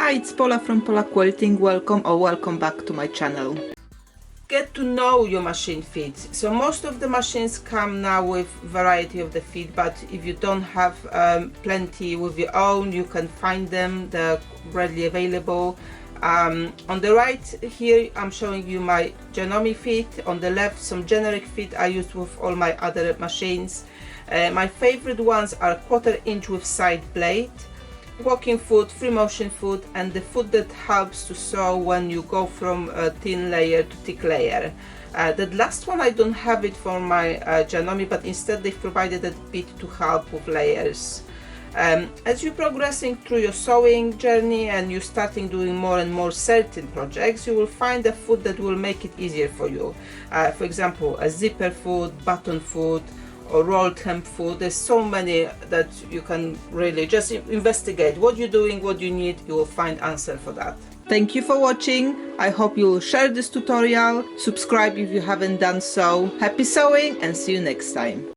Hi, it's Paula from Paula Quilting. Welcome back to my channel. Get to know your machine feet. So most of the machines come now with variety of the feet, but if you don't have plenty with your own, you can find them. They're readily available. On the right here I'm showing you my Janome feet. On the left some generic feet I used with all my other machines. My favorite ones are 1/4 inch with side blade, walking foot, free motion foot, and the foot that helps to sew when you go from a thin layer to thick layer. That last one I don't have it for my Janome, but instead they've provided that bit to help with layers. As you're progressing through your sewing journey and you're starting doing more and more certain projects, you will find a foot that will make it easier for you. For example, a zipper foot, button foot, or rolled hem foot. There's so many that you can really just investigate what you're doing, what you need. You will find answer for that. Thank you for watching. I hope you will share this tutorial, subscribe if you haven't done so. Happy sewing and see you next time.